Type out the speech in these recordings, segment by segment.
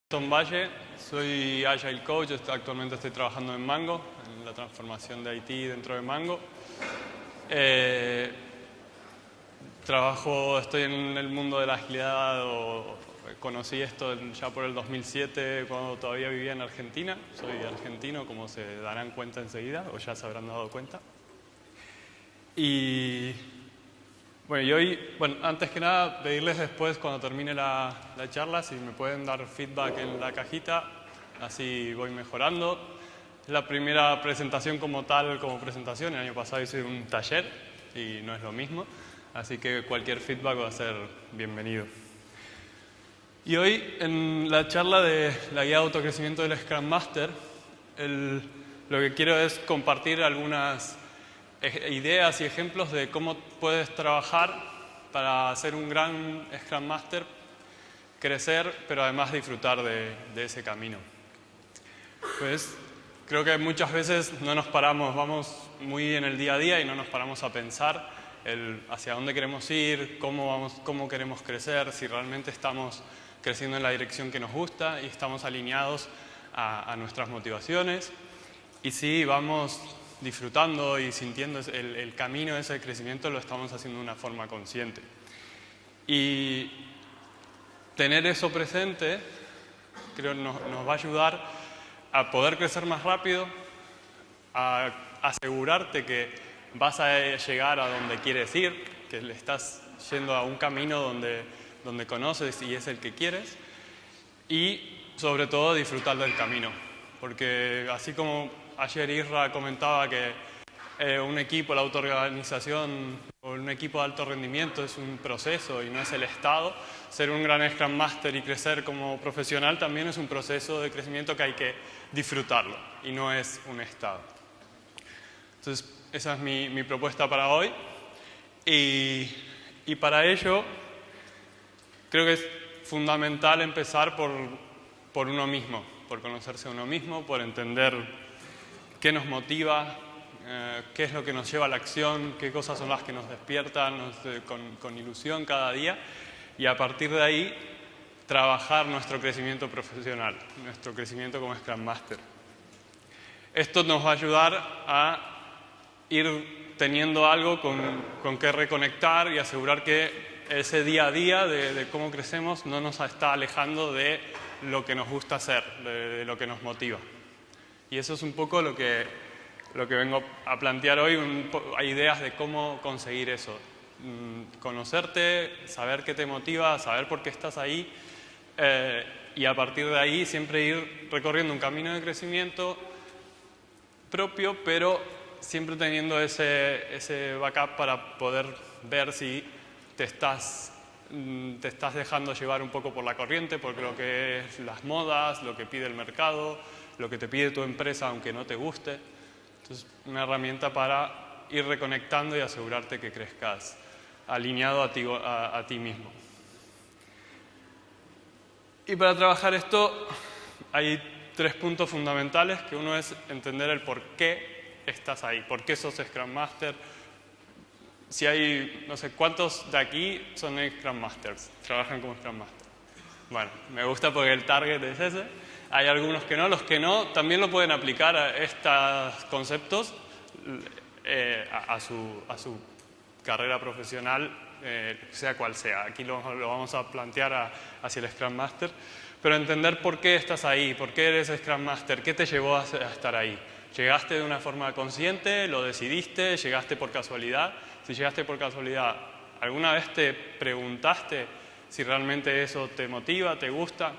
Tom Valle, soy Agile Coach, actualmente estoy trabajando en Mango, en la transformación de IT dentro de Mango. Estoy en el mundo de la agilidad, conocí esto ya por el 2007 cuando todavía vivía en Argentina. Soy argentino, como se darán cuenta enseguida, o ya se habrán dado cuenta. Y antes que nada, pedirles después, cuando termine la charla, si me pueden dar feedback en la cajita, así voy mejorando. Es la primera presentación como presentación. El año pasado hice un taller y no es lo mismo, así que cualquier feedback va a ser bienvenido. Y hoy, en la charla de la guía de autocrecimiento del Scrum Master, lo que quiero es compartir algunas ideas y ejemplos de cómo puedes trabajar para ser un gran Scrum Master, crecer, pero además disfrutar de ese camino. Pues creo que muchas veces no nos paramos, vamos muy en el día a día y no nos paramos a pensar hacia dónde queremos ir, cómo queremos crecer, si realmente estamos creciendo en la dirección que nos gusta y estamos alineados a nuestras motivaciones, y si vamos disfrutando y sintiendo el camino de ese crecimiento, lo estamos haciendo de una forma consciente. Y tener eso presente, creo, nos va a ayudar a poder crecer más rápido, a asegurarte que vas a llegar a donde quieres ir, que le estás yendo a un camino donde conoces y es el que quieres, y sobre todo disfrutar del camino. Porque así como ayer Isra comentaba que un equipo, la autoorganización o un equipo de alto rendimiento es un proceso y no es el estado, ser un gran Scrum Master y crecer como profesional también es un proceso de crecimiento que hay que disfrutarlo y no es un estado. Entonces, esa es mi propuesta para hoy, y para ello creo que es fundamental empezar por uno mismo, por conocerse a uno mismo, por entender qué nos motiva, qué es lo que nos lleva a la acción, qué cosas son las que nos despiertan con ilusión cada día, y a partir de ahí trabajar nuestro crecimiento profesional, nuestro crecimiento como Scrum Master. Esto nos va a ayudar a ir teniendo algo con que reconectar y asegurar que ese día a día de cómo crecemos no nos está alejando de lo que nos gusta hacer, de lo que nos motiva. Y eso es un poco lo que vengo a plantear hoy. Hay ideas de cómo conseguir eso. Conocerte, saber qué te motiva, saber por qué estás ahí, y a partir de ahí siempre ir recorriendo un camino de crecimiento propio, pero siempre teniendo ese backup para poder ver si te estás dejando llevar un poco por la corriente, por lo que es las modas, lo que pide el mercado, lo que te pide tu empresa aunque no te guste. Entonces, una herramienta para ir reconectando y asegurarte que crezcas alineado a ti mismo. Y para trabajar esto hay 3 puntos fundamentales, que uno es entender el por qué estás ahí, por qué sos Scrum Master. Si hay, no sé, ¿cuántos de aquí son Scrum Masters? ¿Trabajan como Scrum Master? Bueno, me gusta porque el target es ese. Hay algunos que no. Los que no también lo pueden aplicar a estos conceptos a su carrera profesional, sea cual sea. Aquí lo vamos a plantear hacia el Scrum Master. Pero entender por qué estás ahí, por qué eres Scrum Master, qué te llevó a estar ahí. ¿Llegaste de una forma consciente? ¿Lo decidiste? ¿Llegaste por casualidad? Si llegaste por casualidad, ¿alguna vez te preguntaste si realmente eso te motiva, te gusta?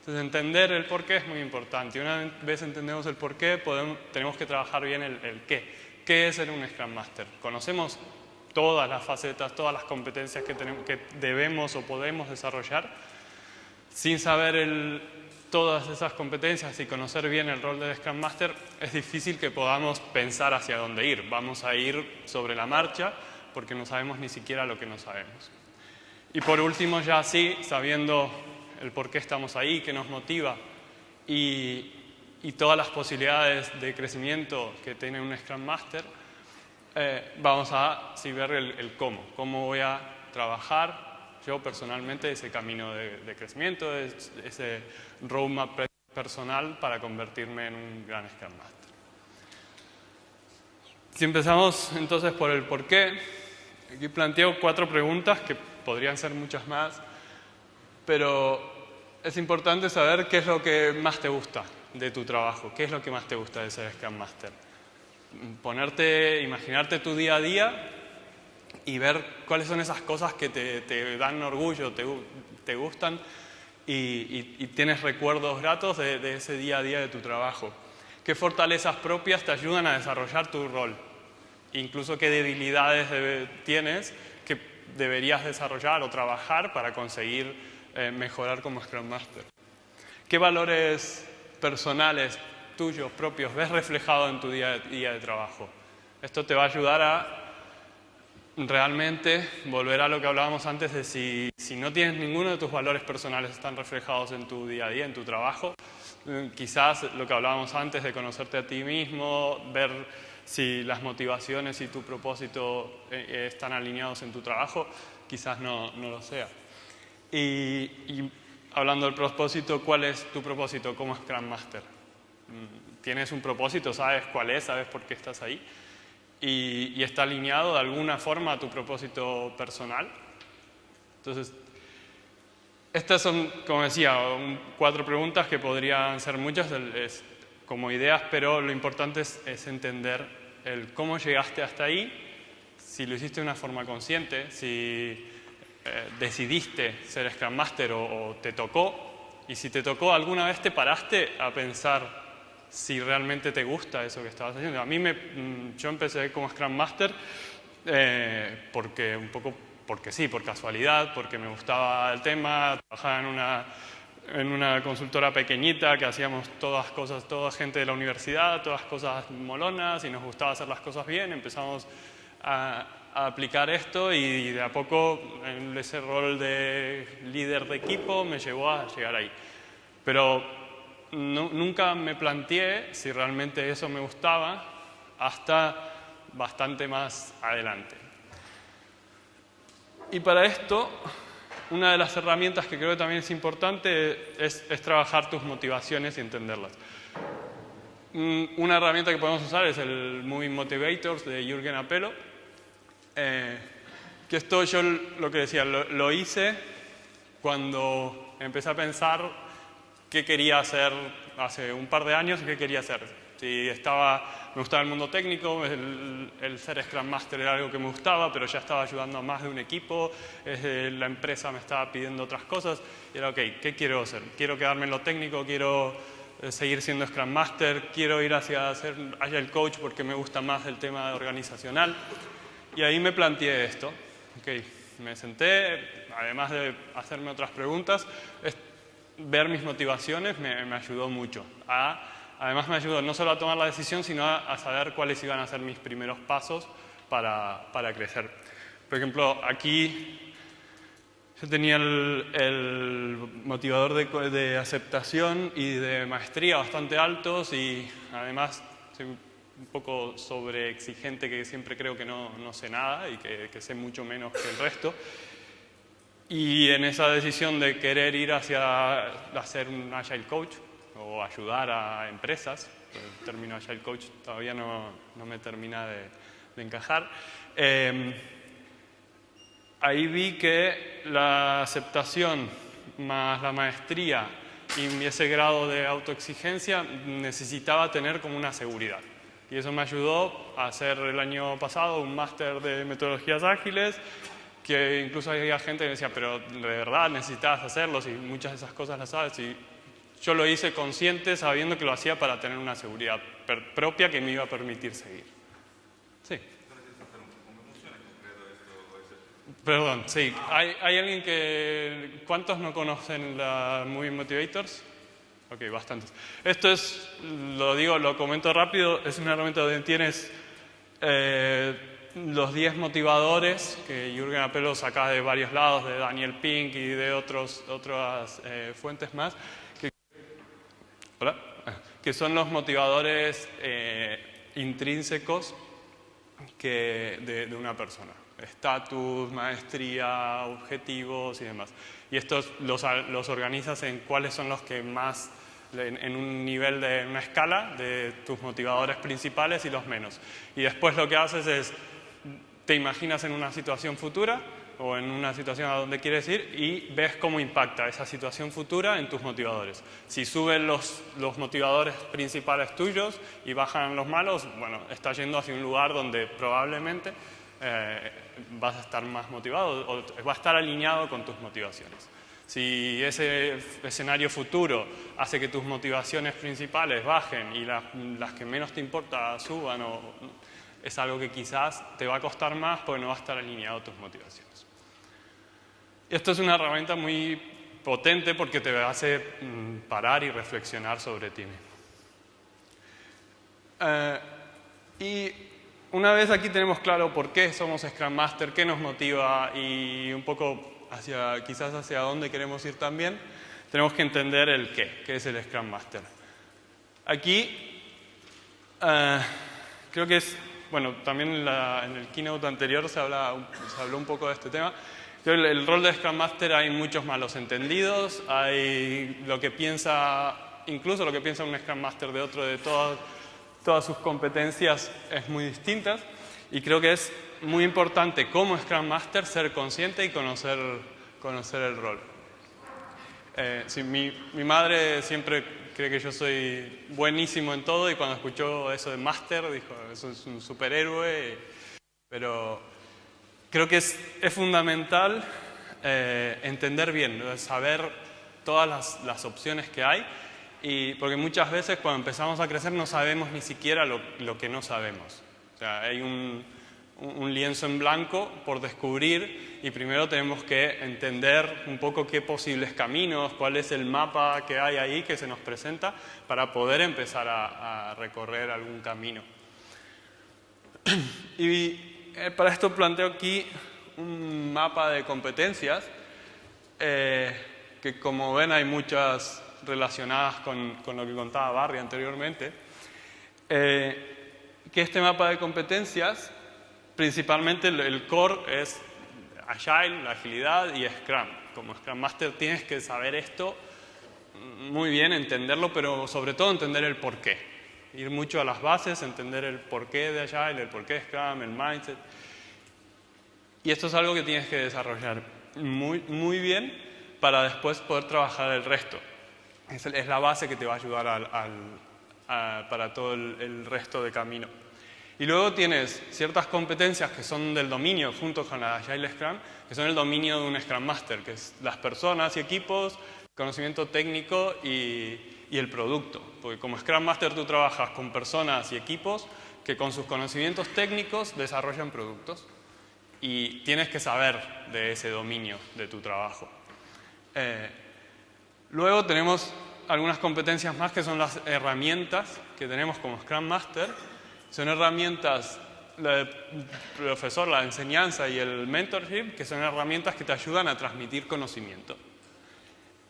Entonces, entender el por qué es muy importante. Y una vez entendemos el por qué, tenemos que trabajar bien el qué. ¿Qué es ser un Scrum Master? Conocemos todas las facetas, todas las competencias que debemos o podemos desarrollar. Sin saber todas esas competencias y conocer bien el rol de Scrum Master, es difícil que podamos pensar hacia dónde ir. Vamos a ir sobre la marcha porque no sabemos ni siquiera lo que no sabemos. Y por último, ya así, sabiendo el por qué estamos ahí, qué nos motiva y todas las posibilidades de crecimiento que tiene un Scrum Master, vamos a ver el cómo. Cómo voy a trabajar yo personalmente ese camino de crecimiento, ese roadmap personal para convertirme en un gran Scrum Master. Si empezamos entonces por el por qué, aquí planteo 4 preguntas que podrían ser muchas más, pero es importante saber qué es lo que más te gusta de tu trabajo, qué es lo que más te gusta de ser Scrum Master. Imaginarte tu día a día y ver cuáles son esas cosas que te dan orgullo, te gustan y tienes recuerdos gratos de ese día a día de tu trabajo. ¿Qué fortalezas propias te ayudan a desarrollar tu rol? Incluso qué debilidades tienes que deberías desarrollar o trabajar para conseguir mejorar como Scrum Master. ¿Qué valores personales tuyos, propios, ves reflejado en tu día a día de trabajo? Esto te va a ayudar a realmente volver a lo que hablábamos antes de si no tienes ninguno de tus valores personales están reflejados en tu día a día, en tu trabajo, quizás lo que hablábamos antes de conocerte a ti mismo, ver si las motivaciones y tu propósito están alineados en tu trabajo, quizás no lo sea. Y hablando del propósito, ¿cuál es tu propósito como Scrum Master? ¿Tienes un propósito? ¿Sabes cuál es? ¿Sabes por qué estás ahí? ¿Y está alineado de alguna forma a tu propósito personal? Entonces, estas son, como decía, 4 preguntas que podrían ser muchas como ideas, pero lo importante es entender el cómo llegaste hasta ahí, si lo hiciste de una forma consciente, si decidiste ser Scrum Master o te tocó, y si te tocó, ¿alguna vez te paraste a pensar si realmente te gusta eso que estabas haciendo? Yo empecé como Scrum Master porque sí, por casualidad, porque me gustaba el tema, trabajaba en una consultora pequeñita que hacíamos toda gente de la universidad, todas cosas molonas y nos gustaba hacer las cosas bien, empezamos a aplicar esto y de a poco ese rol de líder de equipo me llevó a llegar ahí. Pero nunca me planteé si realmente eso me gustaba hasta bastante más adelante. Y para esto, una de las herramientas que creo que también es importante es trabajar tus motivaciones y entenderlas. Una herramienta que podemos usar es el Moving Motivators de Jürgen Apelo. Que esto yo lo que decía, lo hice cuando empecé a pensar qué quería hacer hace un par de años y qué quería hacer. Me gustaba el mundo técnico, el ser Scrum Master era algo que me gustaba, pero ya estaba ayudando a más de un equipo, la empresa me estaba pidiendo otras cosas, y era, ok, ¿qué quiero hacer? Quiero quedarme en lo técnico, quiero seguir siendo Scrum Master, quiero ir hacia ser Agile Coach porque me gusta más el tema organizacional. Y ahí me planteé esto. Okay, me senté, además de hacerme otras preguntas, ver mis motivaciones me ayudó mucho. Además me ayudó no solo a tomar la decisión, sino a saber cuáles iban a ser mis primeros pasos para crecer. Por ejemplo, aquí yo tenía el motivador de aceptación y de maestría bastante altos y además soy un poco sobreexigente, que siempre creo que no sé nada y que sé mucho menos que el resto. Y en esa decisión de querer ir hacia ser un Agile Coach o ayudar a empresas, el término Agile Coach todavía no me termina de encajar, ahí vi que la aceptación más la maestría y ese grado de autoexigencia necesitaba tener como una seguridad. Y eso me ayudó a hacer el año pasado un máster de metodologías ágiles, que incluso había gente que decía, pero de verdad necesitabas hacerlo, si muchas de esas cosas las sabes. Y yo lo hice consciente, sabiendo que lo hacía para tener una seguridad propia que me iba a permitir seguir. Sí. Perdón, sí. ¿Hay alguien que... ¿Cuántos no conocen la Moving Motivators? Ok, bastantes. Esto es, lo comento rápido, es una herramienta donde tienes los 10 motivadores que Jürgen Apelo saca de varios lados, de Daniel Pink y de otras fuentes más, que son los motivadores intrínsecos de una persona. estatus, maestría, objetivos y demás. Y estos los organizas en cuáles son los que más, en un nivel de una escala de tus motivadores principales y los menos. Y después lo que haces es, te imaginas en una situación futura o en una situación a donde quieres ir y ves cómo impacta esa situación futura en tus motivadores. Si suben los motivadores principales tuyos y bajan los malos, bueno, estás yendo hacia un lugar donde probablemente vas a estar más motivado o va a estar alineado con tus motivaciones. Si ese escenario futuro hace que tus motivaciones principales bajen y las que menos te importa suban, es algo que quizás te va a costar más porque no va a estar alineado a tus motivaciones. Esto es una herramienta muy potente porque te hace parar y reflexionar sobre ti mismo. Y una vez aquí tenemos claro por qué somos Scrum Master, qué nos motiva y un poco quizás hacia dónde queremos ir también, tenemos que entender el qué es el Scrum Master. Aquí creo que es, bueno, también en el keynote anterior se habló un poco de este tema. El rol de Scrum Master hay muchos malos entendidos, hay incluso lo que piensa un Scrum Master de otro, de todas sus competencias es muy distintas, y creo que es muy importante como Scrum Master ser consciente y conocer el rol. Sí, mi madre siempre cree que yo soy buenísimo en todo y cuando escuchó eso de Master dijo, eso es un superhéroe, pero creo que es fundamental entender bien, saber todas las opciones que hay. Porque muchas veces cuando empezamos a crecer no sabemos ni siquiera lo que no sabemos. O sea, hay un lienzo en blanco por descubrir y primero tenemos que entender un poco qué posibles caminos, cuál es el mapa que hay ahí que se nos presenta para poder empezar a recorrer algún camino. Y para esto planteo aquí un mapa de competencias que, como ven, hay muchas relacionadas con lo que contaba Barry anteriormente, que este mapa de competencias, principalmente el core es Agile, la agilidad y Scrum. Como Scrum Master tienes que saber esto muy bien, entenderlo, pero sobre todo entender el porqué. Ir mucho a las bases, entender el porqué de Agile, el porqué de Scrum, el mindset. Y esto es algo que tienes que desarrollar muy, muy bien para después poder trabajar el resto. Es la base que te va a ayudar para todo el resto de camino. Y luego tienes ciertas competencias que son del dominio, junto con la Agile Scrum, que son el dominio de un Scrum Master, que es las personas y equipos, conocimiento técnico y el producto. Porque como Scrum Master tú trabajas con personas y equipos que con sus conocimientos técnicos desarrollan productos. Y tienes que saber de ese dominio de tu trabajo. Luego tenemos algunas competencias más que son las herramientas que tenemos como Scrum Master. Son herramientas, el profesor, la enseñanza y el mentorship, que son herramientas que te ayudan a transmitir conocimiento.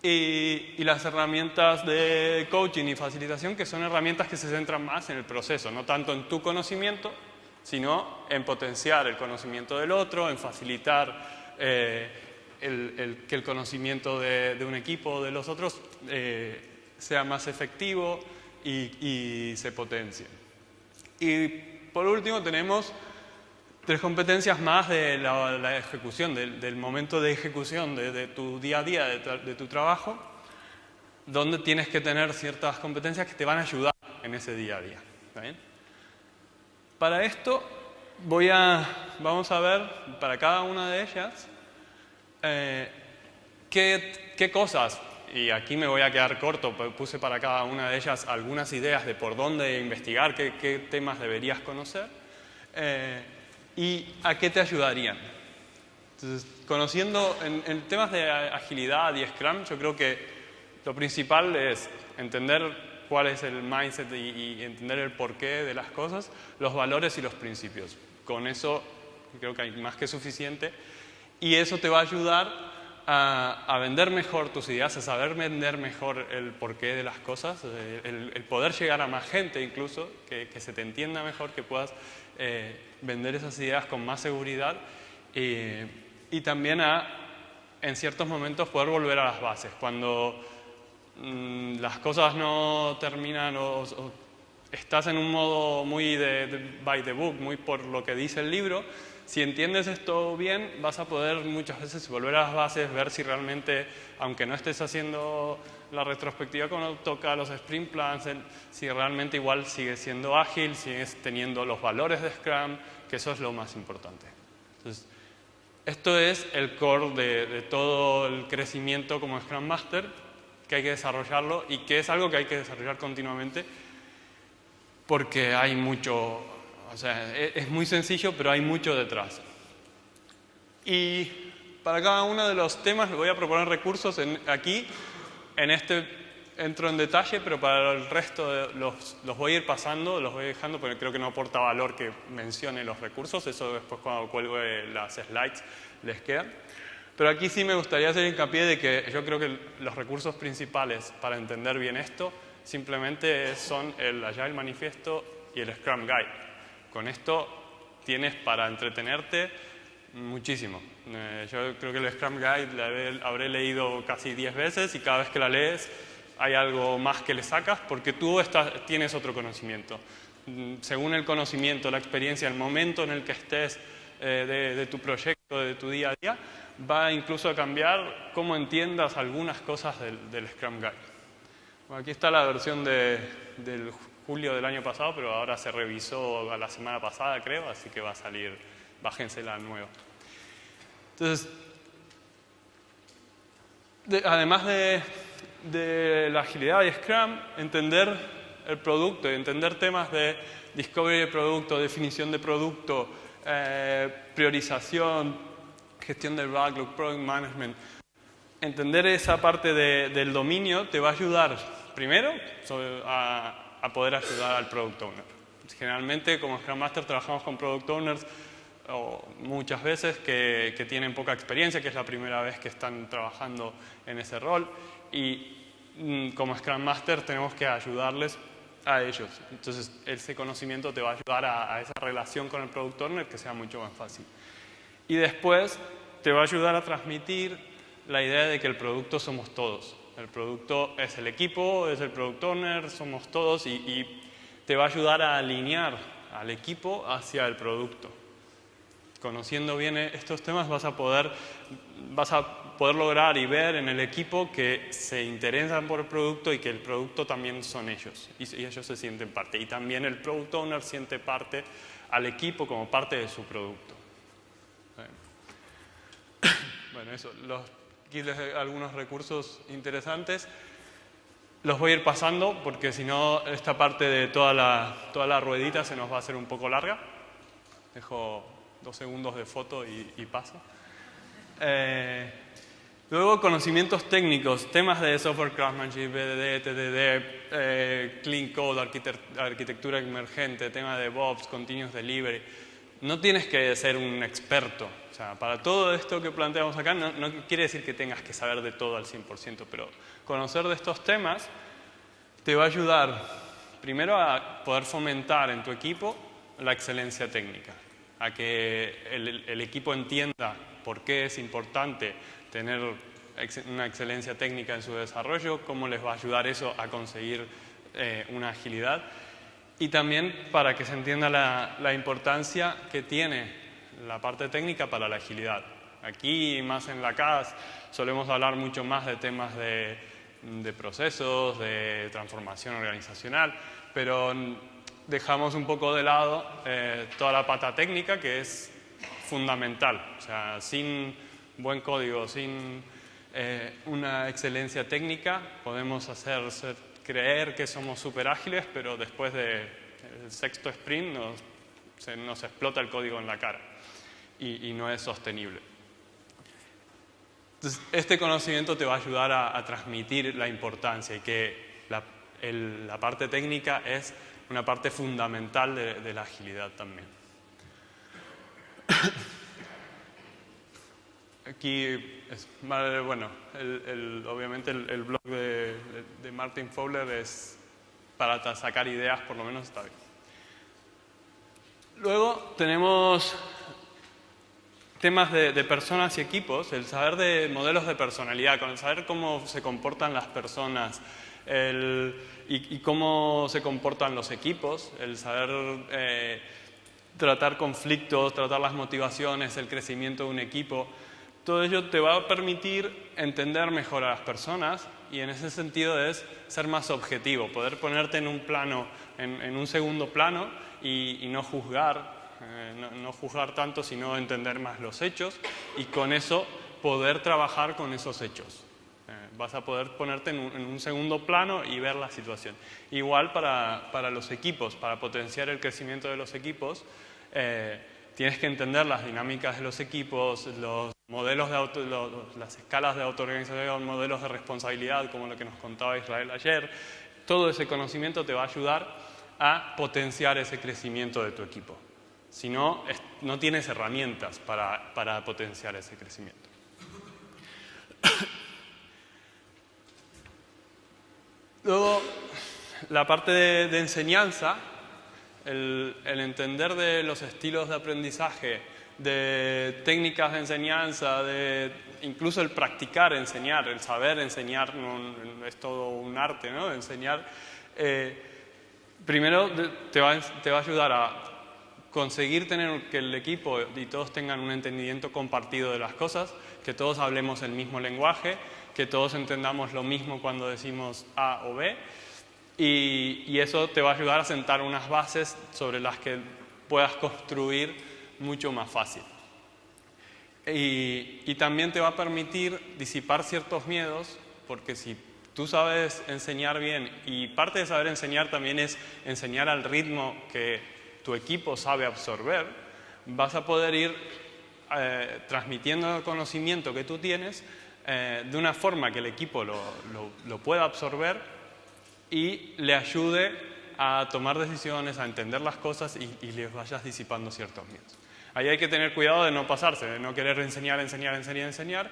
Y las herramientas de coaching y facilitación, que son herramientas que se centran más en el proceso, no tanto en tu conocimiento, sino en potenciar el conocimiento del otro, en facilitar que el conocimiento de un equipo o de los otros sea más efectivo y se potencie. Y por último tenemos 3 competencias más de la ejecución, del momento de ejecución de tu día a día, de tu trabajo, donde tienes que tener ciertas competencias que te van a ayudar en ese día a día. ¿Está bien? Para esto vamos a ver para cada una de ellas qué cosas, y aquí me voy a quedar corto, puse para cada una de ellas algunas ideas de por dónde investigar, qué temas deberías conocer y a qué te ayudarían. Entonces, conociendo en temas de agilidad y Scrum, yo creo que lo principal es entender cuál es el mindset y entender el porqué de las cosas, los valores y los principios. Con eso creo que hay más que suficiente y eso te va a ayudar a vender mejor tus ideas, a saber vender mejor el porqué de las cosas, el poder llegar a más gente incluso, que se te entienda mejor, que puedas vender esas ideas con más seguridad Y también en ciertos momentos, poder volver a las bases. Cuando las cosas no terminan o estás en un modo muy by the book, muy por lo que dice el libro, si entiendes esto bien, vas a poder muchas veces volver a las bases, ver si realmente, aunque no estés haciendo la retrospectiva cuando toca los sprint plans, si realmente igual sigues siendo ágil, sigues teniendo los valores de Scrum, que eso es lo más importante. Entonces, esto es el core de todo el crecimiento como Scrum Master, que hay que desarrollarlo y que es algo que hay que desarrollar continuamente porque hay mucho, o sea, es muy sencillo, pero hay mucho detrás. Y para cada uno de los temas le voy a proponer recursos aquí. En este entro en detalle, pero para el resto los voy a ir pasando, los voy dejando, porque creo que no aporta valor que mencione los recursos. Eso después cuando cuelgue las slides les queda. Pero aquí sí me gustaría hacer hincapié de que yo creo que los recursos principales para entender bien esto simplemente son el Agile Manifiesto y el Scrum Guide. Con esto tienes para entretenerte muchísimo. Yo creo que el Scrum Guide la habré leído casi 10 veces y cada vez que la lees hay algo más que le sacas porque tú tienes otro conocimiento. Según el conocimiento, la experiencia, el momento en el que estés de tu proyecto, de tu día a día, va incluso a cambiar cómo entiendas algunas cosas del Scrum Guide. Bueno, aquí está la versión del julio del año pasado, pero ahora se revisó a la semana pasada, creo, así que va a salir, bájense la nueva. Entonces, además de la agilidad y Scrum, entender el producto, entender temas de discovery de producto, definición de producto, priorización, gestión del backlog, product management. Entender esa parte del dominio te va a ayudar, primero, a poder ayudar al Product Owner. Generalmente, como Scrum Master, trabajamos con Product Owners muchas veces que tienen poca experiencia, que es la primera vez que están trabajando en ese rol. Y como Scrum Master tenemos que ayudarles a ellos. Entonces, ese conocimiento te va a ayudar a esa relación con el Product Owner que sea mucho más fácil. Y después te va a ayudar a transmitir la idea de que el producto somos todos. El producto es el equipo, es el Product Owner, somos todos y te va a ayudar a alinear al equipo hacia el producto. Conociendo bien estos temas vas a poder lograr y ver en el equipo que se interesan por el producto y que el producto también son ellos. Y ellos se sienten parte. Y también el Product Owner siente parte al equipo como parte de su producto. Bueno, eso. Aquí les doy algunos recursos interesantes. Los voy a ir pasando porque si no esta parte de toda la ruedita se nos va a hacer un poco larga. Dejo 2 segundos de foto y paso. Luego, conocimientos técnicos, temas de software craftsmanship, BDD, TDD, clean code, arquitectura emergente, tema de DevOps, continuous delivery. No tienes que ser un experto. O sea, para todo esto que planteamos acá, no quiere decir que tengas que saber de todo al 100%, pero conocer de estos temas te va a ayudar, primero, a poder fomentar en tu equipo la excelencia técnica, a que el equipo entienda por qué es importante tener una excelencia técnica en su desarrollo, cómo les va a ayudar eso a conseguir una agilidad. Y también para que se entienda la importancia que tiene la parte técnica para la agilidad. Aquí, más en la CAS, solemos hablar mucho más de temas de procesos, de transformación organizacional, pero dejamos un poco de lado toda la pata técnica que es fundamental. O sea, sin buen código, sin una excelencia técnica, podemos creer que somos súper ágiles, pero después del 6º sprint nos explota el código en la cara y no es sostenible. Entonces, este conocimiento te va a ayudar a transmitir la importancia y que la parte técnica es una parte fundamental de la agilidad también. Aquí, bueno, obviamente el blog de Martin Fowler es para sacar ideas, por lo menos está bien. Luego tenemos temas de personas y equipos, el saber de modelos de personalidad, con el saber cómo se comportan las personas y cómo se comportan los equipos, el saber tratar conflictos, tratar las motivaciones, el crecimiento de un equipo, todo ello te va a permitir entender mejor a las personas y en ese sentido es ser más objetivo, poder ponerte en un plano, en un segundo plano y no juzgar. No juzgar tanto, sino entender más los hechos y con eso poder trabajar con esos hechos. Vas a poder ponerte en un segundo plano y ver la situación. Igual para los equipos, para potenciar el crecimiento de los equipos, tienes que entender las dinámicas de los equipos, los modelos las escalas de autoorganización, modelos de responsabilidad, como lo que nos contaba Israel ayer. Todo ese conocimiento te va a ayudar a potenciar ese crecimiento de tu equipo. Si no, no tienes herramientas para potenciar ese crecimiento. Luego, la parte de enseñanza, el entender de los estilos de aprendizaje, de técnicas de enseñanza, incluso el practicar, enseñar, el saber enseñar, es todo un arte, ¿no? Enseñar, primero te va a ayudar a conseguir tener que el equipo y todos tengan un entendimiento compartido de las cosas, que todos hablemos el mismo lenguaje, que todos entendamos lo mismo cuando decimos A o B, y eso te va a ayudar a sentar unas bases sobre las que puedas construir mucho más fácil. Y también te va a permitir disipar ciertos miedos, porque si tú sabes enseñar bien, y parte de saber enseñar también es enseñar al ritmo que tu equipo sabe absorber, vas a poder ir transmitiendo el conocimiento que tú tienes de una forma que el equipo lo pueda absorber y le ayude a tomar decisiones, a entender las cosas y les vayas disipando ciertos miedos. Ahí hay que tener cuidado de no pasarse, de no querer enseñar,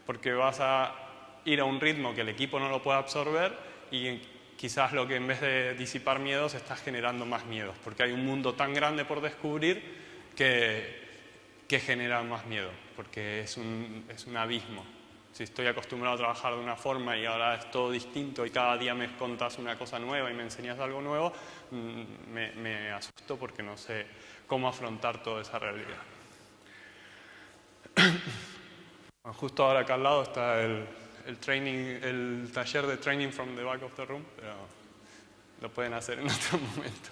porque vas a ir a un ritmo que el equipo no lo pueda absorber y quizás lo que en vez de disipar miedos estás generando más miedos, porque hay un mundo tan grande por descubrir que genera más miedo, porque es un abismo. Si estoy acostumbrado a trabajar de una forma y ahora es todo distinto y cada día me contás una cosa nueva y me enseñas algo nuevo, me asusto porque no sé cómo afrontar toda esa realidad. Justo ahora acá al lado está el taller de training from the back of the room, pero lo pueden hacer en otro momento.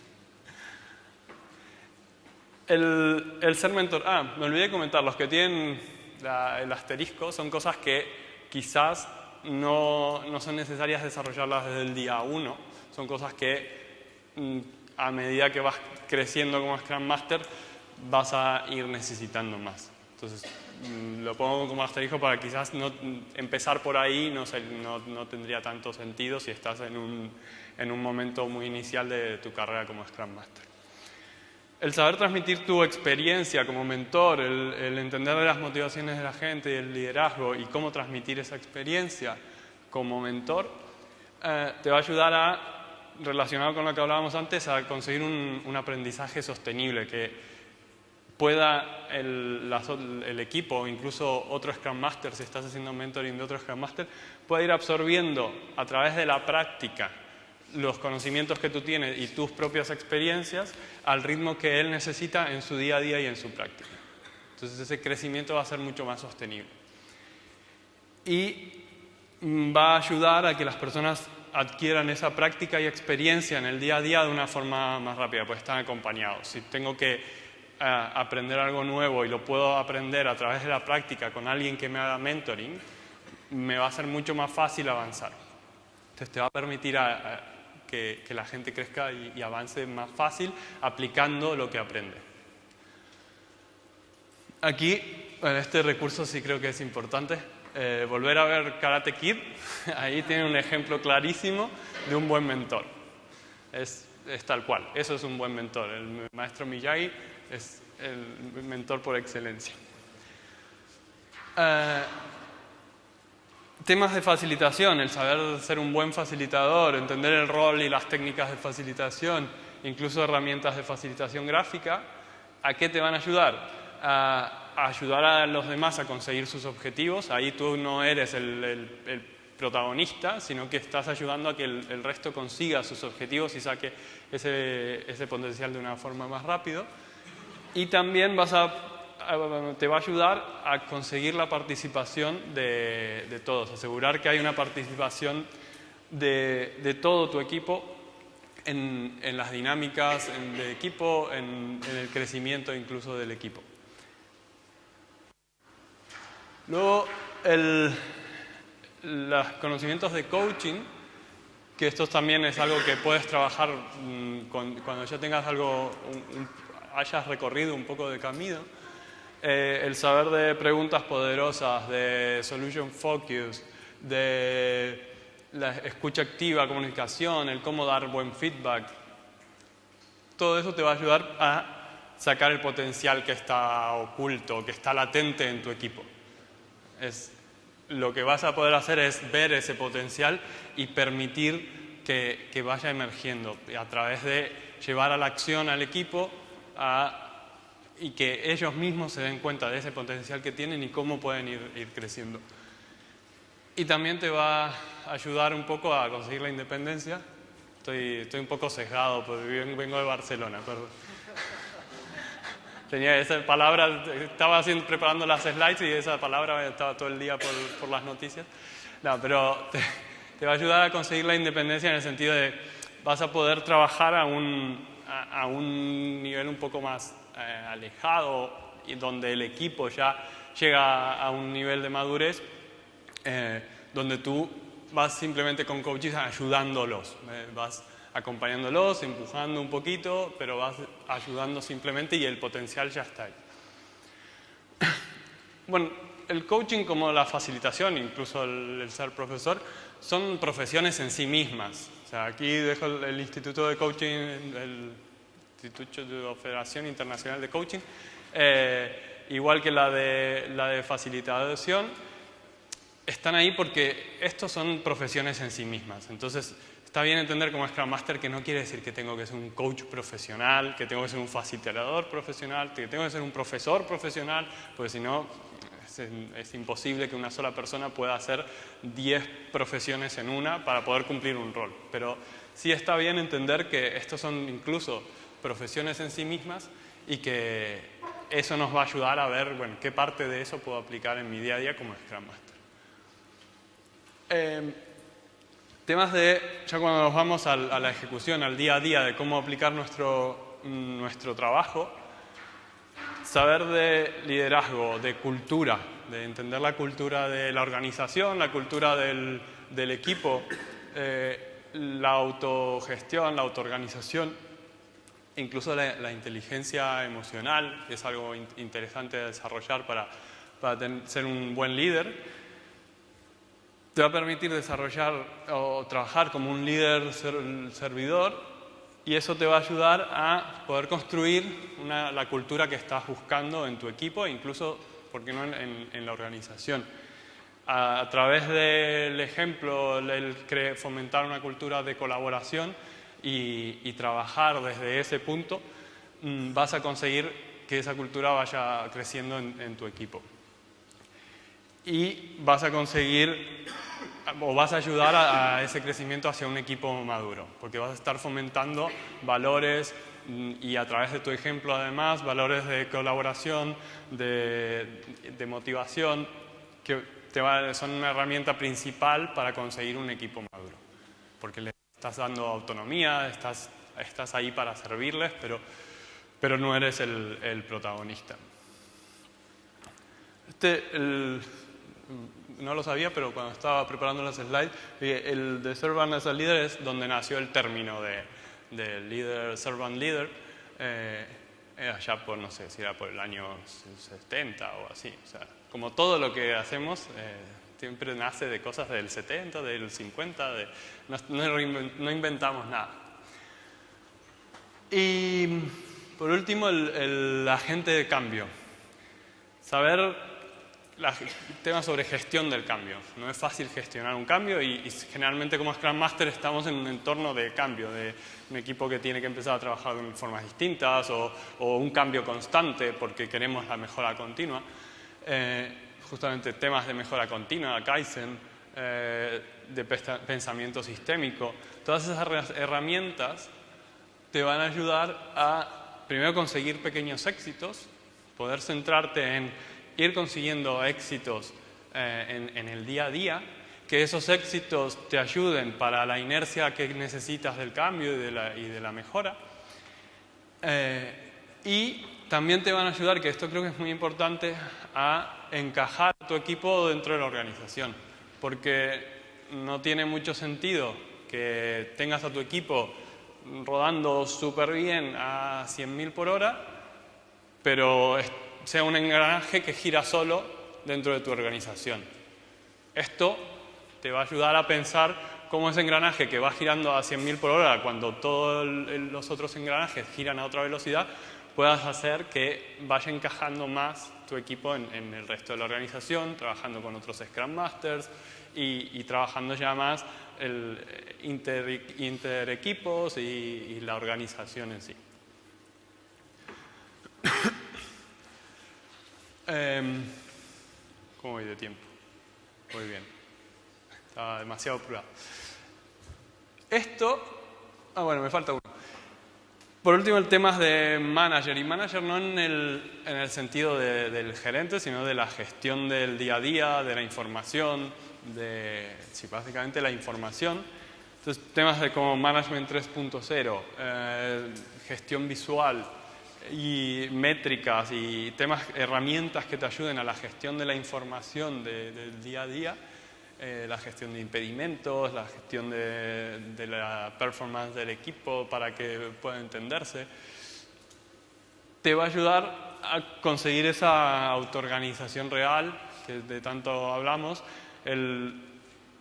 El ser mentor. Me olvidé de comentar, los que tienen el asterisco son cosas que quizás no son necesarias desarrollarlas desde el día 1, son cosas que a medida que vas creciendo como Scrum Master vas a ir necesitando más. Entonces, lo pongo como asterisco para quizás empezar por ahí no tendría tanto sentido si estás en un momento muy inicial de tu carrera como Scrum Master. El saber transmitir tu experiencia como mentor, el entender las motivaciones de la gente y el liderazgo y cómo transmitir esa experiencia como mentor, te va a ayudar relacionado con lo que hablábamos antes, a conseguir un aprendizaje sostenible que pueda el equipo o incluso otro Scrum Master, si estás haciendo mentoring de otro Scrum Master, pueda ir absorbiendo a través de la práctica los conocimientos que tú tienes y tus propias experiencias al ritmo que él necesita en su día a día y en su práctica. Entonces ese crecimiento va a ser mucho más sostenible. Y va a ayudar a que las personas adquieran esa práctica y experiencia en el día a día de una forma más rápida, pues están acompañados. Si tengo que aprender algo nuevo y lo puedo aprender a través de la práctica con alguien que me haga mentoring, me va a ser mucho más fácil avanzar. Entonces te va a permitir que la gente crezca y avance más fácil aplicando lo que aprende. Aquí, en este recurso sí creo que es importante volver a ver Karate Kid. Ahí tiene un ejemplo clarísimo de un buen mentor. Es tal cual, eso es un buen mentor. El maestro Miyagi es el mentor por excelencia. Temas de facilitación, el saber ser un buen facilitador, entender el rol y las técnicas de facilitación, incluso herramientas de facilitación gráfica, ¿a qué te van a ayudar? A a ayudar a los demás a conseguir sus objetivos. Ahí tú no eres el protagonista, sino que estás ayudando a que el resto consiga sus objetivos y saque ese potencial de una forma más rápido. Y también te va a ayudar a conseguir la participación de todos, asegurar que hay una participación de todo tu equipo en las dinámicas de equipo, en el crecimiento incluso del equipo. Luego, los conocimientos de coaching, que esto también es algo que puedes trabajar cuando ya tengas hayas recorrido un poco de camino. El saber de preguntas poderosas, de solution focus, de la escucha activa, comunicación, el cómo dar buen feedback. Todo eso te va a ayudar a sacar el potencial que está oculto, que está latente en tu equipo. Lo que vas a poder hacer es ver ese potencial y permitir que vaya emergiendo a través de llevar a la acción al equipo y que ellos mismos se den cuenta de ese potencial que tienen y cómo pueden ir creciendo. Y también te va a ayudar un poco a conseguir la independencia. Estoy un poco sesgado porque vengo de Barcelona, perdón. Tenía esa palabra, estaba preparando las slides y esa palabra estaba todo el día por las noticias. No, pero te va a ayudar a conseguir la independencia en el sentido de vas a poder trabajar a un nivel un poco más alejado y donde el equipo ya llega a un nivel de madurez donde tú vas simplemente con coaches ayudándolos, vas acompañándolos, empujando un poquito, pero vas ayudando simplemente y el potencial ya está ahí. Bueno, el coaching como la facilitación, incluso el ser profesor, son profesiones en sí mismas. O sea, aquí dejo el Instituto de Coaching, el Instituto de Federación Internacional de Coaching, igual que la de facilitación, están ahí porque estos son profesiones en sí mismas. Entonces, está bien entender como Scrum Master que no quiere decir que tengo que ser un coach profesional, que tengo que ser un facilitador profesional, que tengo que ser un profesor profesional, porque si no es imposible que una sola persona pueda hacer 10 profesiones en una para poder cumplir un rol. Pero sí está bien entender que estos son incluso profesiones en sí mismas y que eso nos va a ayudar a ver, bueno, qué parte de eso puedo aplicar en mi día a día como Scrum Master. Temas ya cuando nos vamos a la ejecución, al día a día, de cómo aplicar nuestro trabajo, saber de liderazgo, de cultura, de entender la cultura de la organización, la cultura del equipo, la autogestión, la autoorganización, incluso la inteligencia emocional, que es algo interesante de desarrollar para ser un buen líder. Te va a permitir desarrollar o trabajar como un líder servidor y eso te va a ayudar a poder construir la cultura que estás buscando en tu equipo, incluso, ¿por qué no en la organización? A través del ejemplo, fomentar una cultura de colaboración y trabajar desde ese punto, vas a conseguir que esa cultura vaya creciendo en tu equipo. Y vas a conseguir o vas a ayudar a ese crecimiento hacia un equipo maduro, porque vas a estar fomentando valores y a través de tu ejemplo además, valores de colaboración, de motivación, que son una herramienta principal para conseguir un equipo maduro, porque le estás dando autonomía, estás ahí para servirles, pero no eres el protagonista. No lo sabía, pero cuando estaba preparando las slides, el de Servant as a Leader es donde nació el término de leader, servant leader, allá por, no sé si era por el año 70 o así. O sea, como todo lo que hacemos siempre nace de cosas del 70, del 50, no inventamos nada. Y por último, el agente de cambio. Saber temas sobre gestión del cambio. No es fácil gestionar un cambio y generalmente como Scrum Master estamos en un entorno de cambio, de un equipo que tiene que empezar a trabajar de formas distintas o un cambio constante porque queremos la mejora continua. Justamente temas de mejora continua, Kaizen, de pensamiento sistémico, todas esas herramientas te van a ayudar a primero conseguir pequeños éxitos, poder centrarte en ir consiguiendo éxitos en el día a día, que esos éxitos te ayuden para la inercia que necesitas del cambio y de la mejora. Y también te van a ayudar, que esto creo que es muy importante, a encajar a tu equipo dentro de la organización. Porque no tiene mucho sentido que tengas a tu equipo rodando súper bien a 100.000 por hora, pero sea un engranaje que gira solo dentro de tu organización. Esto te va a ayudar a pensar cómo ese engranaje que va girando a 100.000 por hora, cuando todos los otros engranajes giran a otra velocidad, puedas hacer que vaya encajando más tu equipo en el resto de la organización, trabajando con otros Scrum Masters y trabajando ya más el interequipos y la organización en sí. ¿Cómo voy de tiempo? Muy bien. Estaba demasiado apurado. Bueno, me falta uno. Por último, el tema de manager. Y manager no en el sentido del gerente, sino de la gestión del día a día, de la información, sí, básicamente la información. Entonces, temas de como Management 3.0, gestión visual y métricas y herramientas que te ayuden a la gestión de la información del día a día, la gestión de impedimentos, la gestión de la performance del equipo para que pueda entenderse, te va a ayudar a conseguir esa autoorganización real que de tanto hablamos.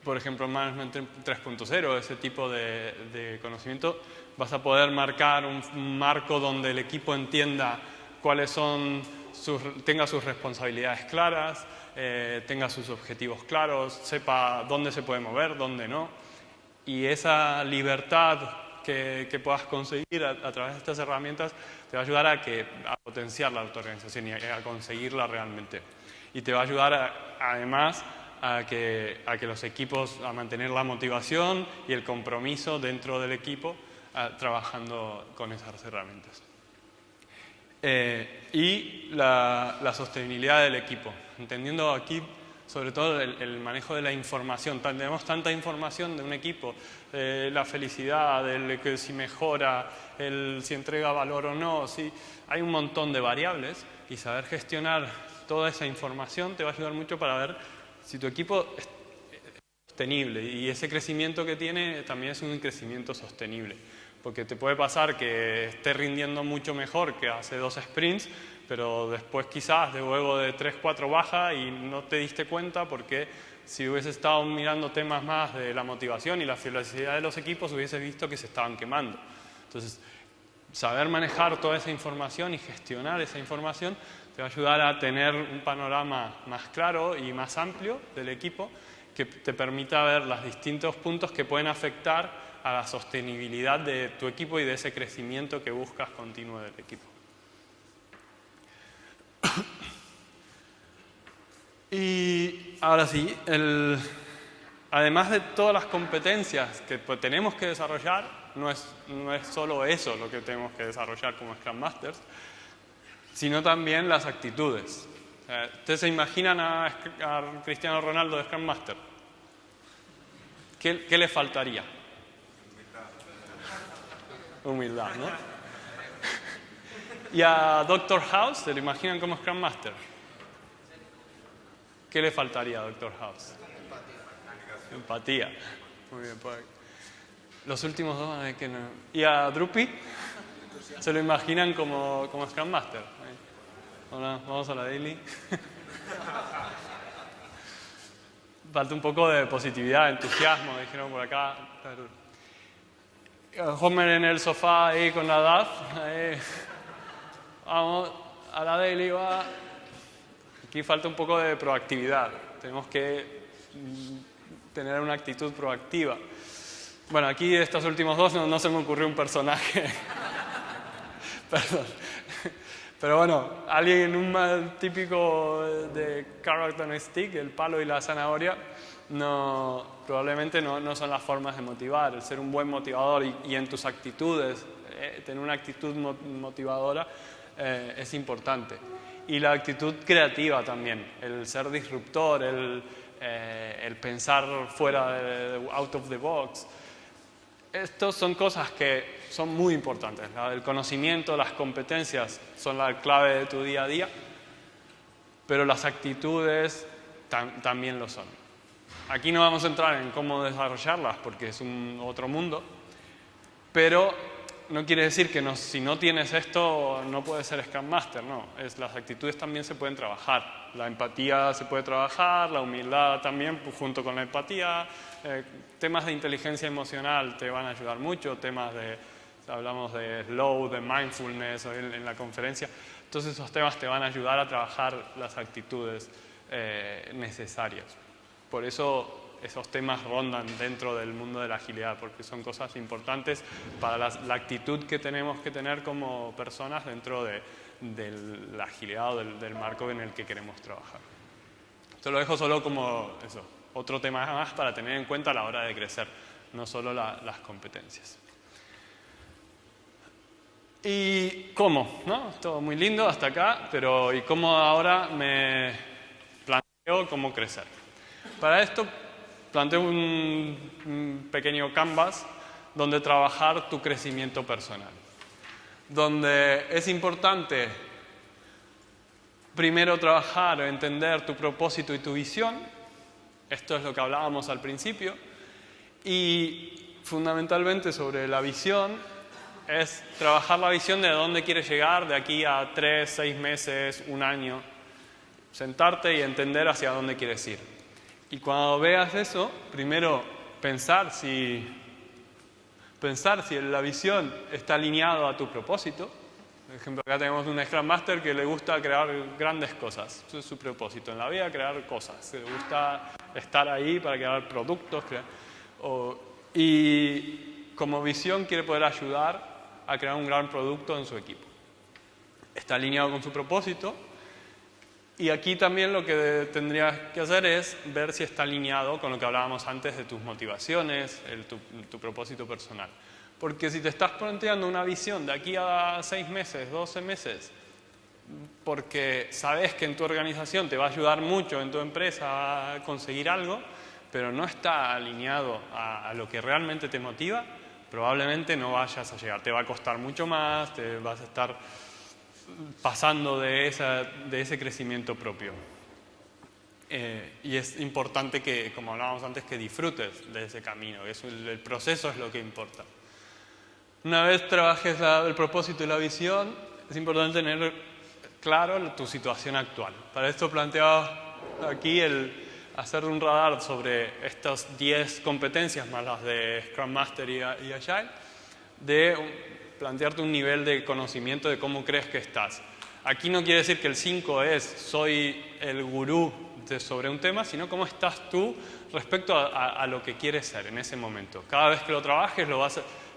Por ejemplo, Management 3.0, ese tipo de conocimiento, vas a poder marcar un marco donde el equipo entienda cuáles son tenga sus responsabilidades claras, tenga sus objetivos claros, sepa dónde se puede mover, dónde no. Y esa libertad que puedas conseguir a través de estas herramientas te va a ayudar a potenciar la autoorganización y a conseguirla realmente. Y te va a ayudar además a que los equipos, a mantener la motivación y el compromiso dentro del equipo trabajando con esas herramientas. Y la sostenibilidad del equipo, entendiendo aquí sobre todo el manejo de la información. Tenemos tanta información de un equipo, la felicidad, que si mejora, si entrega valor o no, hay un montón de variables y saber gestionar toda esa información te va a ayudar mucho para ver si tu equipo es sostenible y ese crecimiento que tiene también es un crecimiento sostenible. Porque te puede pasar que esté rindiendo mucho mejor que hace 2 sprints, pero después quizás de luego de 3-4 baja y no te diste cuenta porque si hubieses estado mirando temas más de la motivación y la felicidad de los equipos hubieses visto que se estaban quemando. Entonces, saber manejar toda esa información y gestionar esa información te va a ayudar a tener un panorama más claro y más amplio del equipo que te permita ver los distintos puntos que pueden afectar a la sostenibilidad de tu equipo y de ese crecimiento que buscas continuo del equipo. Y ahora sí, además de todas las competencias que tenemos que desarrollar, no es solo eso lo que tenemos que desarrollar como Scrum Masters, sino también las actitudes. ¿Ustedes se imaginan a Cristiano Ronaldo de Scrum Master? ¿Qué le faltaría? Humildad, ¿no? Y a Dr. House, ¿se lo imaginan como Scrum Master? ¿Qué le faltaría a Dr. House? Empatía. Muy bien, pues. Los últimos dos, que no. ¿Y a Drupi? ¿Se lo imaginan como Scrum Master? Hola, vamos a la daily. Falta un poco de positividad, entusiasmo, dijeron por acá. Homer en el sofá ahí con la DAF. Vamos a la daily, va. Aquí falta un poco de proactividad. Tenemos que tener una actitud proactiva. Bueno, aquí estos últimos dos no se me ocurrió un personaje. Perdón. Pero bueno, alguien, un más típico de carrot and stick, el palo y la zanahoria, probablemente no son las formas de motivar. El ser un buen motivador y en tus actitudes, tener una actitud motivadora es importante. Y la actitud creativa también, el ser disruptor, el pensar fuera out of the box. Estas son cosas que son muy importantes. El conocimiento, las competencias son la clave de tu día a día, pero las actitudes también lo son. Aquí no vamos a entrar en cómo desarrollarlas porque es otro mundo, pero no quiere decir que si no tienes esto no puedes ser Scrum Master, no. Las actitudes también se pueden trabajar. La empatía se puede trabajar, la humildad también junto con la empatía. Temas de inteligencia emocional te van a ayudar mucho, hablamos de slow, de mindfulness en la conferencia. Entonces esos temas te van a ayudar a trabajar las actitudes necesarias. Por eso esos temas rondan dentro del mundo de la agilidad, porque son cosas importantes para la actitud que tenemos que tener como personas dentro de la agilidad o del marco en el que queremos trabajar. Esto lo dejo solo como otro tema más para tener en cuenta a la hora de crecer, no solo las competencias. ¿Y cómo? ¿No? Todo muy lindo hasta acá, pero ¿y cómo ahora me planteo cómo crecer? Para esto planteo un pequeño canvas donde trabajar tu crecimiento personal. Donde es importante primero trabajar o entender tu propósito y tu visión. Esto es lo que hablábamos al principio. Y fundamentalmente sobre la visión es trabajar la visión de dónde quieres llegar de aquí a 3, 6 meses, un año. Sentarte y entender hacia dónde quieres ir. Y cuando veas eso, primero pensar si la visión está alineada a tu propósito. Por ejemplo, acá tenemos un Scrum Master que le gusta crear grandes cosas. Eso es su propósito en la vida, crear cosas. Le gusta estar ahí para crear productos. Y como visión quiere poder ayudar a crear un gran producto en su equipo. Está alineado con su propósito. Y aquí también lo que tendrías que hacer es ver si está alineado con lo que hablábamos antes de tus motivaciones, tu propósito personal. Porque si te estás planteando una visión de aquí a 6 meses, 12 meses, porque sabes que en tu organización te va a ayudar mucho en tu empresa a conseguir algo, pero no está alineado a lo que realmente te motiva, probablemente no vayas a llegar. Te va a costar mucho más, te vas a estar pasando de ese crecimiento propio. Y es importante que, como hablábamos antes, que disfrutes de ese camino. El proceso es lo que importa. Una vez trabajes el propósito y la visión, es importante tener claro tu situación actual. Para esto planteaba aquí hacer un radar sobre estas 10 competencias más las de Scrum Master y Agile, de plantearte un nivel de conocimiento de cómo crees que estás. Aquí no quiere decir que el 5 es soy el gurú sobre un tema, sino cómo estás tú respecto a lo que quieres ser en ese momento. Cada vez que lo trabajes,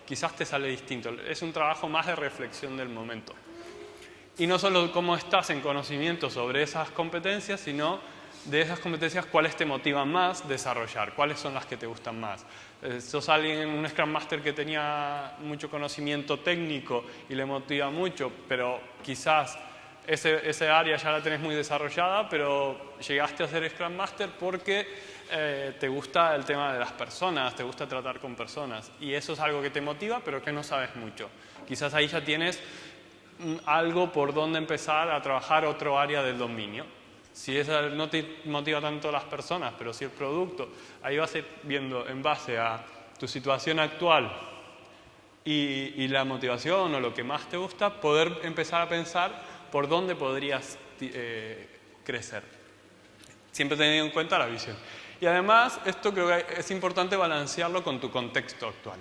quizás te sale distinto. Es un trabajo más de reflexión del momento. Y no solo cómo estás en conocimiento sobre esas competencias, sino de esas competencias cuáles te motivan más desarrollar, cuáles son las que te gustan más. Sos alguien, un Scrum Master que tenía mucho conocimiento técnico y le motiva mucho, pero quizás ese área ya la tenés muy desarrollada, pero llegaste a ser Scrum Master porque te gusta el tema de las personas, te gusta tratar con personas. Y eso es algo que te motiva, pero que no sabes mucho. Quizás ahí ya tienes algo por donde empezar a trabajar otro área del dominio. Si esa no te motiva tanto las personas, pero si el producto, ahí vas a ir viendo en base a tu situación actual y la motivación o lo que más te gusta, poder empezar a pensar por dónde podrías crecer. Siempre teniendo en cuenta la visión. Y además, esto creo que es importante balancearlo con tu contexto actual.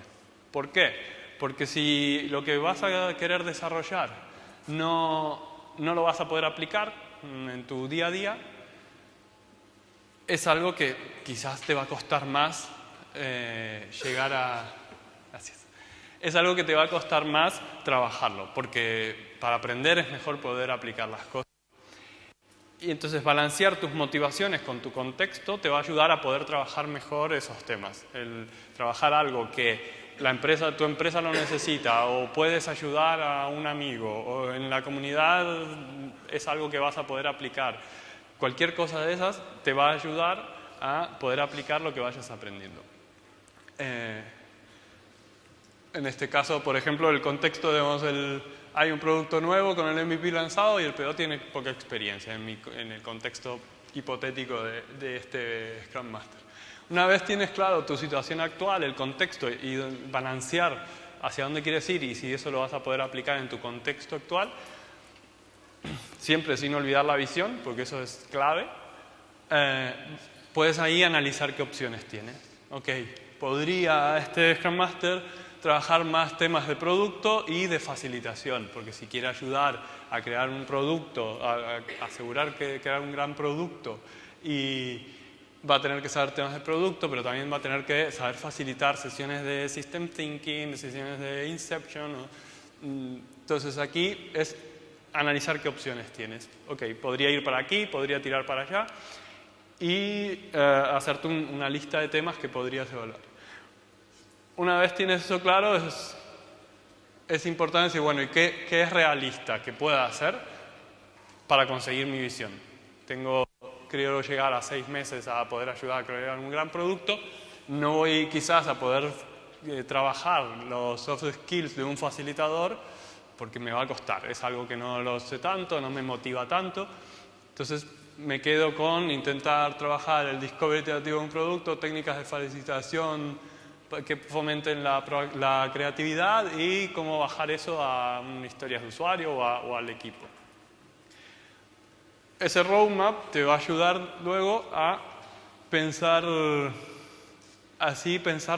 ¿Por qué? Porque si lo que vas a querer desarrollar no lo vas a poder aplicar, en tu día a día, es algo que quizás te va a costar más llegar a... Gracias. Es algo que te va a costar más trabajarlo, porque para aprender es mejor poder aplicar las cosas. Y entonces balancear tus motivaciones con tu contexto te va a ayudar a poder trabajar mejor esos temas. El trabajar algo que tu empresa lo necesita, o puedes ayudar a un amigo, o en la comunidad es algo que vas a poder aplicar. Cualquier cosa de esas te va a ayudar a poder aplicar lo que vayas aprendiendo. En este caso, por ejemplo, el contexto, hay un producto nuevo con el MVP lanzado y el PO tiene poca experiencia en el contexto hipotético de este Scrum Master. Una vez tienes claro tu situación actual, el contexto y balancear hacia dónde quieres ir y si eso lo vas a poder aplicar en tu contexto actual, siempre sin olvidar la visión, porque eso es clave, puedes ahí analizar qué opciones tienes. Ok, podría este Scrum Master trabajar más temas de producto y de facilitación, porque si quiere ayudar a crear un producto, a asegurar que crear un gran producto, y va a tener que saber temas de producto, pero también va a tener que saber facilitar sesiones de System Thinking, sesiones de Inception. Entonces aquí es analizar qué opciones tienes. Ok, podría ir para aquí, podría tirar para allá, y hacerte una lista de temas que podrías evaluar. Una vez tienes eso claro, es importante decir, bueno, ¿y qué es realista que pueda hacer para conseguir mi visión? Quiero llegar a 6 meses a poder ayudar a crear un gran producto, no voy quizás a poder trabajar los soft skills de un facilitador porque me va a costar, es algo que no lo sé tanto, no me motiva tanto, entonces me quedo con intentar trabajar el discovery iterativo de un producto, técnicas de facilitación que fomenten la creatividad y cómo bajar eso a historias de usuario o al equipo. Ese roadmap te va a ayudar luego a pensar,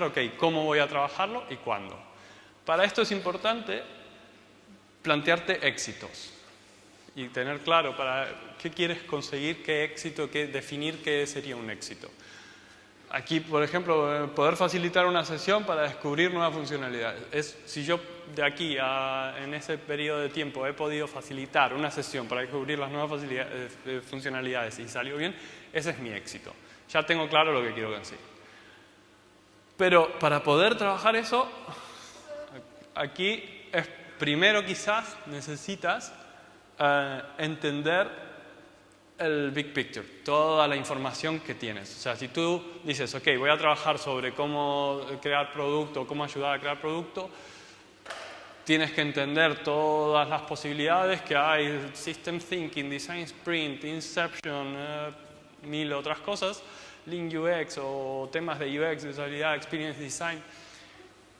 ok, ¿cómo voy a trabajarlo y cuándo? Para esto es importante plantearte éxitos y tener claro para qué quieres conseguir, qué éxito, definir qué sería un éxito. Aquí, por ejemplo, poder facilitar una sesión para descubrir nuevas funcionalidades. Si yo de aquí en ese periodo de tiempo he podido facilitar una sesión para descubrir las nuevas funcionalidades y salió bien, ese es mi éxito. Ya tengo claro lo que quiero conseguir. Pero para poder trabajar eso, aquí primero quizás necesitas entender el big picture, toda la información que tienes. O sea, si tú dices, ok, voy a trabajar sobre cómo crear producto, cómo ayudar a crear producto, tienes que entender todas las posibilidades que hay, System Thinking, Design Sprint, Inception, 1000 otras cosas, Lean UX o temas de UX, usabilidad, Experience Design,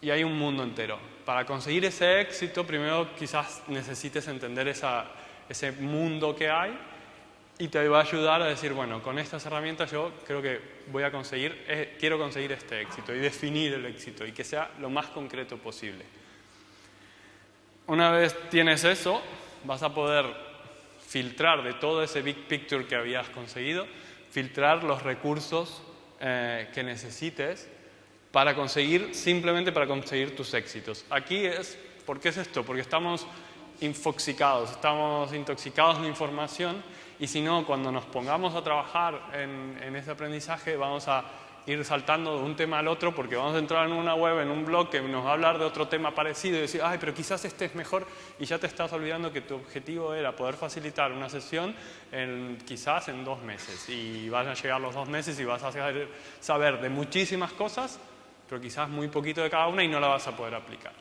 y hay un mundo entero. Para conseguir ese éxito, primero quizás necesites entender ese mundo que hay, y te va a ayudar a decir, bueno, con estas herramientas yo creo que quiero conseguir este éxito y definir el éxito y que sea lo más concreto posible. Una vez tienes eso, vas a poder filtrar de todo ese big picture que habías conseguido, filtrar los recursos que necesites simplemente para conseguir tus éxitos. Aquí ¿por qué es esto? Porque estamos infoxicados, estamos intoxicados de información. Y si no, cuando nos pongamos a trabajar en ese aprendizaje, vamos a ir saltando de un tema al otro porque vamos a entrar en una web, en un blog que nos va a hablar de otro tema parecido y decir, ay, pero quizás este es mejor, y ya te estás olvidando que tu objetivo era poder facilitar una sesión quizás en 2 meses. Y van a llegar los 2 meses y vas a saber de muchísimas cosas, pero quizás muy poquito de cada una y no la vas a poder aplicar.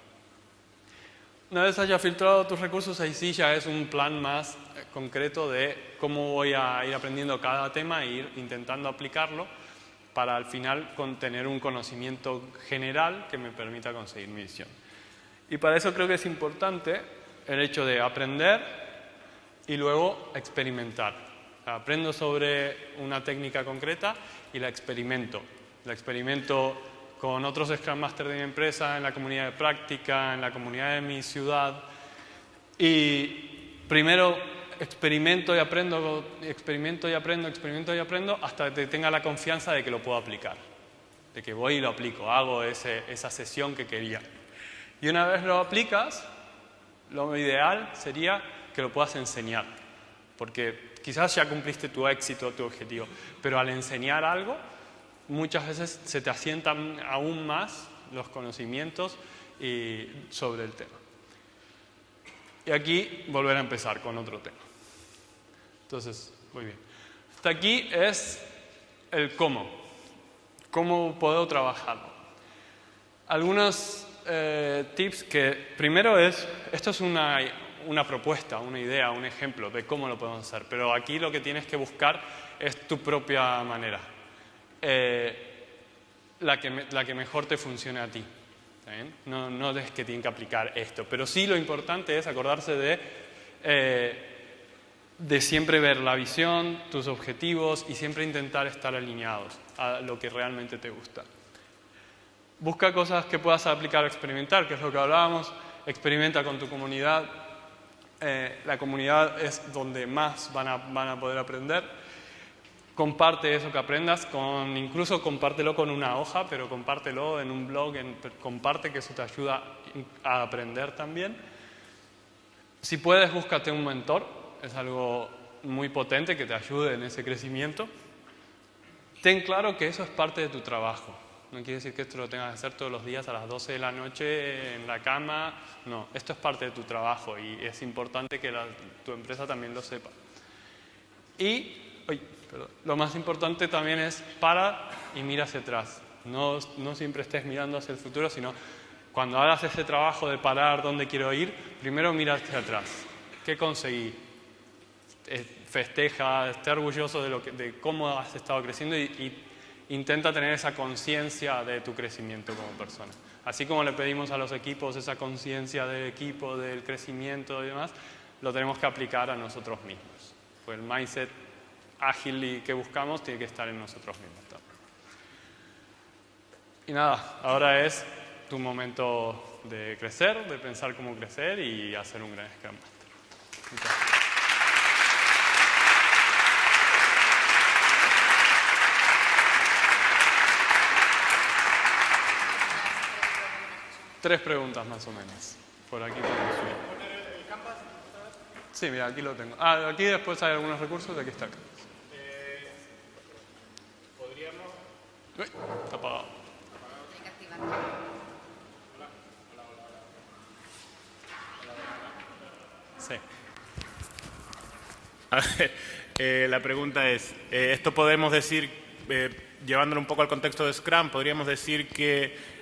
Una vez hayas filtrado tus recursos, ahí sí ya es un plan más concreto de cómo voy a ir aprendiendo cada tema e ir intentando aplicarlo para al final tener un conocimiento general que me permita conseguir mi visión. Y para eso creo que es importante el hecho de aprender y luego experimentar. Aprendo sobre una técnica concreta y la experimento. La experimento con otros Scrum Master de mi empresa, en la comunidad de práctica, en la comunidad de mi ciudad. Y primero experimento y aprendo hasta que tenga la confianza de que lo puedo aplicar. De que voy y lo aplico, hago esa sesión que quería. Y una vez lo aplicas, lo ideal sería que lo puedas enseñar. Porque quizás ya cumpliste tu éxito, tu objetivo. Pero al enseñar algo, muchas veces se te asientan aún más los conocimientos sobre el tema. Y aquí volver a empezar con otro tema. Entonces, muy bien. Hasta aquí es el cómo. ¿Cómo puedo trabajarlo? Algunos tips que, primero esto es una propuesta, una idea, un ejemplo de cómo lo podemos hacer. Pero aquí lo que tienes que buscar es tu propia manera. La que mejor te funcione a ti. ¿Está bien? No es que tienen que aplicar esto. Pero sí lo importante es acordarse de siempre ver la visión, tus objetivos y siempre intentar estar alineados a lo que realmente te gusta. Busca cosas que puedas aplicar o experimentar, que es lo que hablábamos. Experimenta con tu comunidad. La comunidad es donde más van a poder aprender. Comparte eso que aprendas, incluso compártelo con una hoja, pero compártelo en un blog, comparte que eso te ayuda a aprender también. Si puedes, búscate un mentor, es algo muy potente que te ayude en ese crecimiento. Ten claro que eso es parte de tu trabajo. No quiere decir que esto lo tengas que hacer todos los días a las 12 de la noche en la cama. No, esto es parte de tu trabajo y es importante que tu empresa también lo sepa. Lo más importante también es para y mira hacia atrás. No siempre estés mirando hacia el futuro, sino cuando hagas ese trabajo de parar dónde quiero ir, primero mira hacia atrás. ¿Qué conseguí? Festeja, esté orgulloso de cómo has estado creciendo y intenta tener esa conciencia de tu crecimiento como persona. Así como le pedimos a los equipos esa conciencia del equipo, del crecimiento y demás, lo tenemos que aplicar a nosotros mismos. Pues el mindset ágil que buscamos tiene que estar en nosotros mismos también. Y nada, ahora es tu momento de crecer, de pensar cómo crecer y hacer un gran Scrum Master. Muchas gracias. Tres preguntas más o menos. Por aquí podemos subir. Sí, mira, aquí lo tengo. Aquí después hay algunos recursos, aquí está. Podríamos... Uy, está apagado. Hay que activarlo. Sí. A ver, la pregunta es, esto podemos decir, llevándolo un poco al contexto de Scrum, podríamos decir que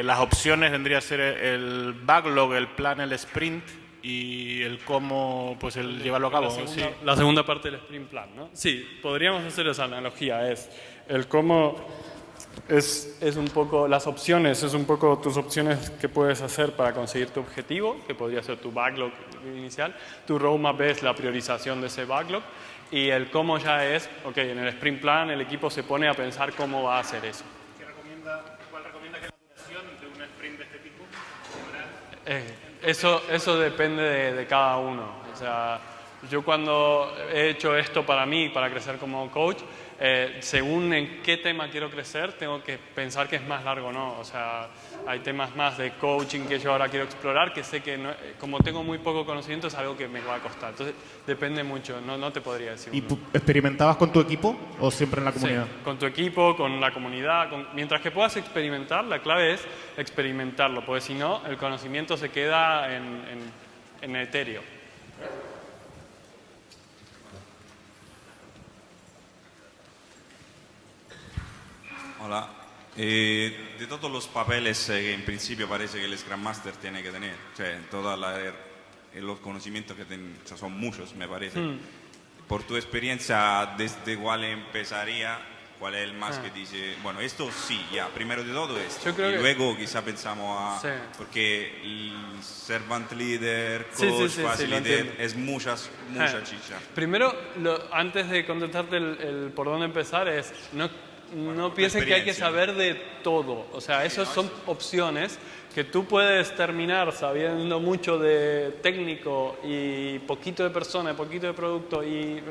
las opciones vendría a ser el backlog, el plan, el sprint y el cómo, pues el llevarlo a cabo. La segunda parte del sprint plan, ¿no? Sí, podríamos hacer esa analogía. Es el cómo es un poco las opciones, es un poco tus opciones que puedes hacer para conseguir tu objetivo, que podría ser tu backlog inicial. Tu roadmap es la priorización de ese backlog y el cómo ya es, ok, en el sprint plan el equipo se pone a pensar cómo va a hacer eso. ¿Cuál recomienda que es la duración de un sprint de este tipo? Eso depende de cada uno. O sea, yo cuando he hecho esto para mí, para crecer como coach, según en qué tema quiero crecer, tengo que pensar que es más largo o no. O sea, hay temas más de coaching que yo ahora quiero explorar, que sé que no, como tengo muy poco conocimiento es algo que me va a costar. Entonces, depende mucho, no te podría decir. ¿Y experimentabas con tu equipo o siempre en la comunidad? Sí, con tu equipo, con la comunidad. Mientras que puedas experimentar, la clave es experimentarlo, porque si no, el conocimiento se queda en etéreo. Hola. De todos los papeles que en principio parece que el Scrum Master tiene que tener, o sea, los conocimientos que son muchos, me parece. Por tu experiencia, ¿desde cuál empezaría? ¿Cuál es el más que dice, bueno, esto sí, ya, primero de todo esto? Y luego quizá pensamos a... Sí. Porque el servant leader, coach, facilitator, es mucha chicha. Primero, antes de contestarte el por dónde empezar, es no pienses que hay que saber de todo. O sea, esas son opciones que tú puedes terminar sabiendo mucho de técnico y poquito de persona, poquito de producto y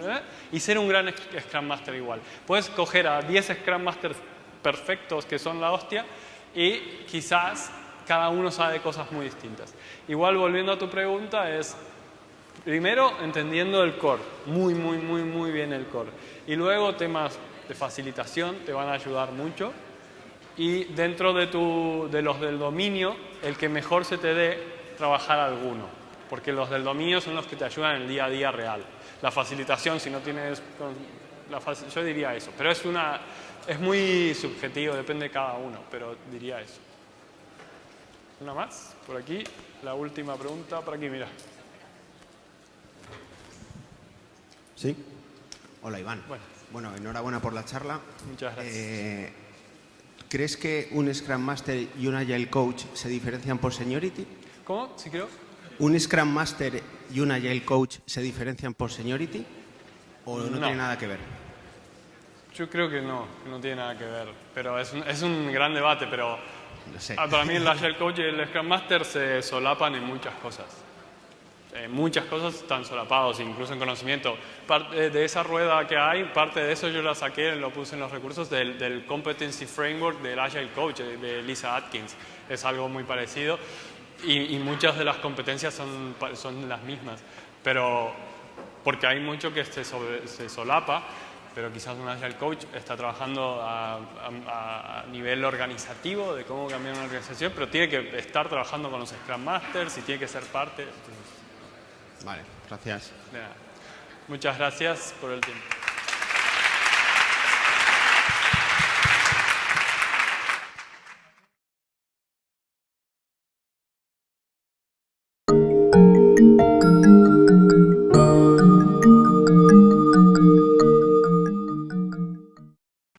ser un gran Scrum Master igual. Puedes coger a 10 Scrum Masters perfectos que son la hostia y quizás cada uno sabe cosas muy distintas. Igual, volviendo a tu pregunta, es primero entendiendo el core, muy bien el core. Y luego temas de facilitación te van a ayudar mucho. Y dentro de los del dominio, el que mejor se te dé, trabajar alguno. Porque los del dominio son los que te ayudan en el día a día real. La facilitación, si no tienes... yo diría eso. Pero es muy subjetivo, depende de cada uno. Pero diría eso. ¿Una más? Por aquí. La última pregunta. Por aquí, mira. Sí. Hola, Iván. Bueno, enhorabuena por la charla. Muchas gracias. ¿Crees que un Scrum Master y un Agile Coach se diferencian por seniority? ¿Cómo? ¿Sí creo? ¿Un Scrum Master y un Agile Coach se diferencian por seniority o no tiene nada que ver? Yo creo que no tiene nada que ver. Pero es un gran debate, pero No sé. para mí el Agile Coach y el Scrum Master se solapan en muchas cosas. Muchas cosas están solapados, incluso en conocimiento. Parte de esa rueda que hay, parte de eso yo la saqué, lo puse en los recursos del Competency Framework del Agile Coach, de Lisa Atkins. Es algo muy parecido y muchas de las competencias son las mismas. Pero porque hay mucho que se solapa, pero quizás un Agile Coach está trabajando a nivel organizativo, de cómo cambiar una organización, pero tiene que estar trabajando con los Scrum Masters y tiene que ser parte. Entonces, Vale, gracias. de nada. Muchas gracias por el tiempo.